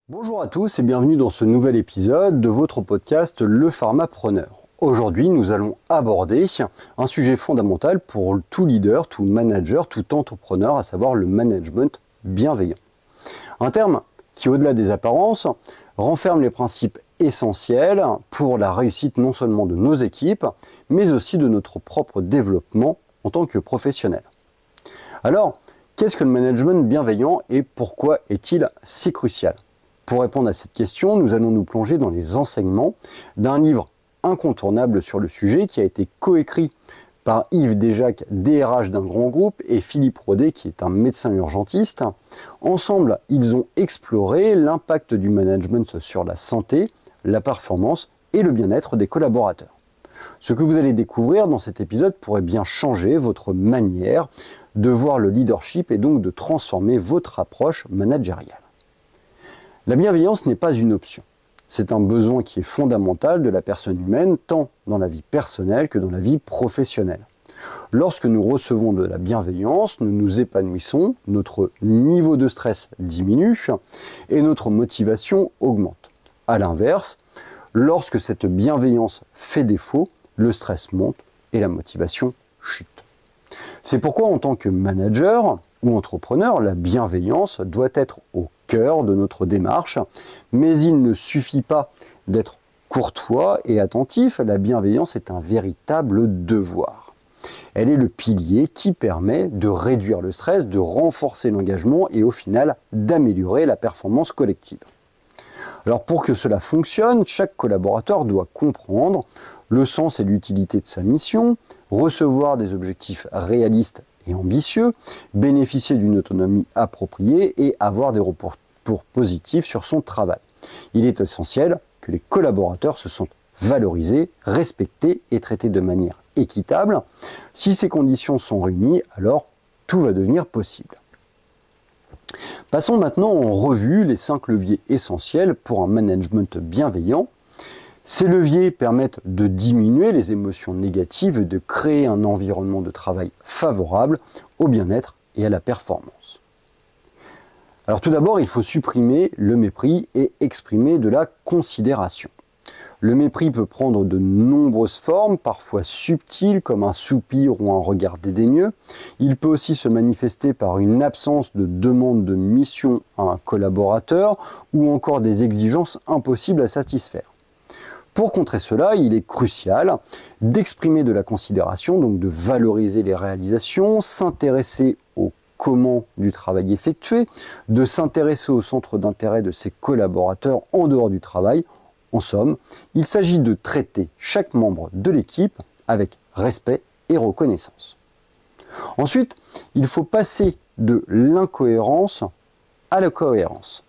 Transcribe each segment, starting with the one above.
Bonjour à tous et bienvenue dans ce nouvel épisode de votre podcast Le Pharmapreneur. Aujourd'hui, nous allons aborder un sujet fondamental pour tout leader, tout manager, tout entrepreneur, à savoir le management bienveillant. Un terme qui, au-delà des apparences, renferme les principes essentiels pour la réussite non seulement de nos équipes, mais aussi de notre propre développement en tant que professionnel. Alors, qu'est-ce que le management bienveillant et pourquoi est-il si crucial ? Pour répondre à cette question, nous allons nous plonger dans les enseignements d'un livre incontournable sur le sujet qui a été coécrit par Yves Desjacques, DRH d'un grand groupe, et Philippe Rodet, qui est un médecin urgentiste. Ensemble, ils ont exploré l'impact du management sur la santé, la performance et le bien-être des collaborateurs. Ce que vous allez découvrir dans cet épisode pourrait bien changer votre manière de voir le leadership et donc de transformer votre approche managériale. La bienveillance n'est pas une option. C'est un besoin qui est fondamental de la personne humaine, tant dans la vie personnelle que dans la vie professionnelle. Lorsque nous recevons de la bienveillance, nous nous épanouissons, notre niveau de stress diminue et notre motivation augmente. A l'inverse, lorsque cette bienveillance fait défaut, le stress monte et la motivation chute. C'est pourquoi en tant que manager ou entrepreneur, la bienveillance doit être au cœur de notre démarche, mais il ne suffit pas d'être courtois et attentif, la bienveillance est un véritable devoir. Elle est le pilier qui permet de réduire le stress, de renforcer l'engagement et au final d'améliorer la performance collective. Alors pour que cela fonctionne, chaque collaborateur doit comprendre le sens et l'utilité de sa mission, recevoir des objectifs réalistes et ambitieux, bénéficier d'une autonomie appropriée et avoir des retours positifs sur son travail. Il est essentiel que les collaborateurs se sentent valorisés, respectés et traités de manière équitable. Si ces conditions sont réunies, alors tout va devenir possible. Passons maintenant en revue les 5 leviers essentiels pour un management bienveillant. Ces leviers permettent de diminuer les émotions négatives et de créer un environnement de travail favorable au bien-être et à la performance. Alors tout d'abord, il faut supprimer le mépris et exprimer de la considération. Le mépris peut prendre de nombreuses formes, parfois subtiles comme un soupir ou un regard dédaigneux. Il peut aussi se manifester par une absence de demande de mission à un collaborateur ou encore des exigences impossibles à satisfaire. Pour contrer cela, il est crucial d'exprimer de la considération, donc de valoriser les réalisations, s'intéresser au comment du travail effectué, de s'intéresser au centre d'intérêt de ses collaborateurs en dehors du travail. En somme, il s'agit de traiter chaque membre de l'équipe avec respect et reconnaissance. Ensuite, il faut passer de l'incohérence à la cohérence.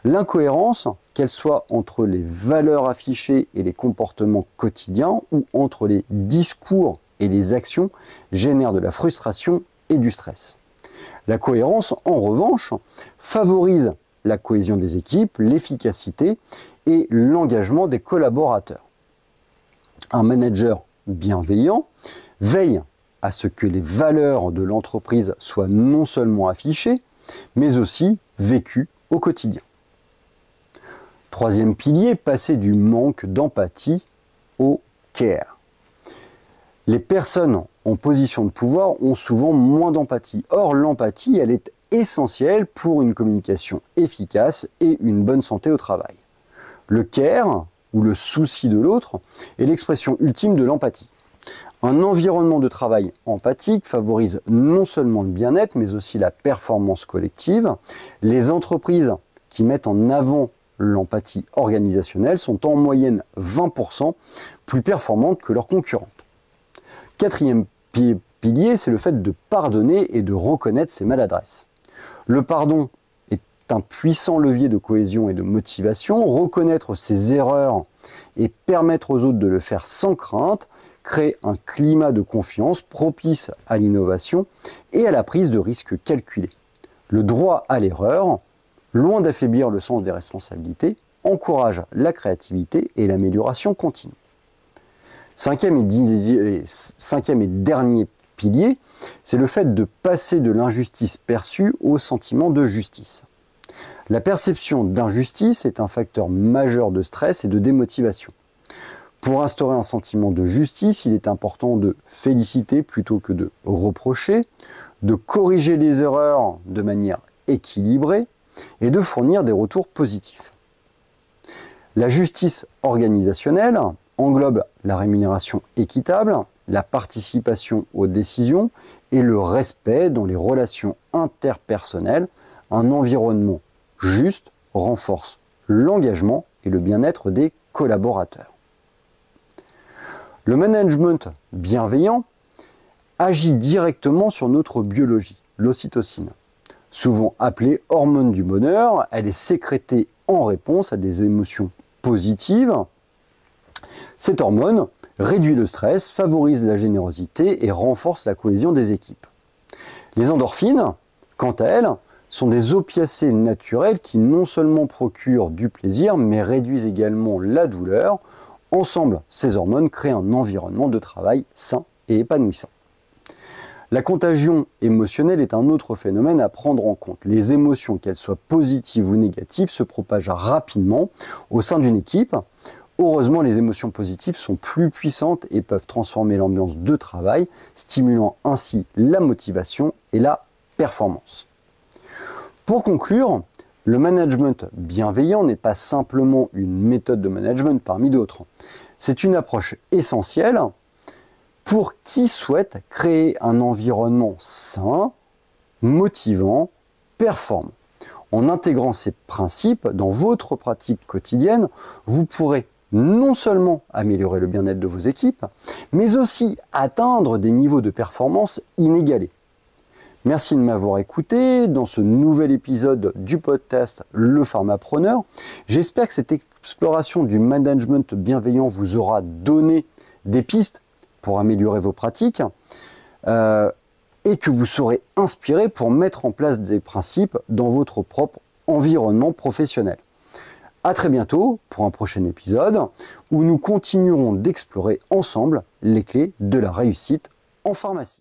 L'incohérence, qu'elle soit entre les valeurs affichées et les comportements quotidiens ou entre les discours et les actions, génère de la frustration et du stress. La cohérence, en revanche, favorise la cohésion des équipes, l'efficacité et l'engagement des collaborateurs. Un manager bienveillant veille à ce que les valeurs de l'entreprise soient non seulement affichées, mais aussi vécues au quotidien. Troisième pilier, passer du manque d'empathie au care. Les personnes en position de pouvoir ont souvent moins d'empathie. Or, l'empathie, elle est essentielle pour une communication efficace et une bonne santé au travail. Le care, ou le souci de l'autre, est l'expression ultime de l'empathie. Un environnement de travail empathique favorise non seulement le bien-être, mais aussi la performance collective. Les entreprises qui mettent en avant l'empathie organisationnelle sont en moyenne 20% plus performantes que leurs concurrentes. Quatrième pilier, c'est le fait de pardonner et de reconnaître ses maladresses. Le pardon est un puissant levier de cohésion et de motivation. Reconnaître ses erreurs et permettre aux autres de le faire sans crainte crée un climat de confiance propice à l'innovation et à la prise de risques calculés. Le droit à l'erreur, loin d'affaiblir le sens des responsabilités, encourage la créativité et l'amélioration continue. Cinquième et dernier pilier, c'est le fait de passer de l'injustice perçue au sentiment de justice. La perception d'injustice est un facteur majeur de stress et de démotivation. Pour instaurer un sentiment de justice, il est important de féliciter plutôt que de reprocher, de corriger les erreurs de manière équilibrée et de fournir des retours positifs. La justice organisationnelle englobe la rémunération équitable, la participation aux décisions et le respect dans les relations interpersonnelles. Un environnement juste renforce l'engagement et le bien-être des collaborateurs. Le management bienveillant agit directement sur notre biologie, l'ocytocine. Souvent appelée hormone du bonheur, elle est sécrétée en réponse à des émotions positives. Cette hormone réduit le stress, favorise la générosité et renforce la cohésion des équipes. Les endorphines, quant à elles, sont des opiacés naturels qui non seulement procurent du plaisir, mais réduisent également la douleur. Ensemble, ces hormones créent un environnement de travail sain et épanouissant. La contagion émotionnelle est un autre phénomène à prendre en compte. Les émotions, qu'elles soient positives ou négatives, se propagent rapidement au sein d'une équipe. Heureusement, les émotions positives sont plus puissantes et peuvent transformer l'ambiance de travail, stimulant ainsi la motivation et la performance. Pour conclure, le management bienveillant n'est pas simplement une méthode de management parmi d'autres. C'est une approche essentielle pour qui souhaite créer un environnement sain, motivant, performant. En intégrant ces principes dans votre pratique quotidienne, vous pourrez non seulement améliorer le bien-être de vos équipes, mais aussi atteindre des niveaux de performance inégalés. Merci de m'avoir écouté dans ce nouvel épisode du podcast Le Pharmapreneur. J'espère que cette exploration du management bienveillant vous aura donné des pistes pour améliorer vos pratiques et que vous serez inspiré pour mettre en place des principes dans votre propre environnement professionnel. À très bientôt pour un prochain épisode où nous continuerons d'explorer ensemble les clés de la réussite en pharmacie.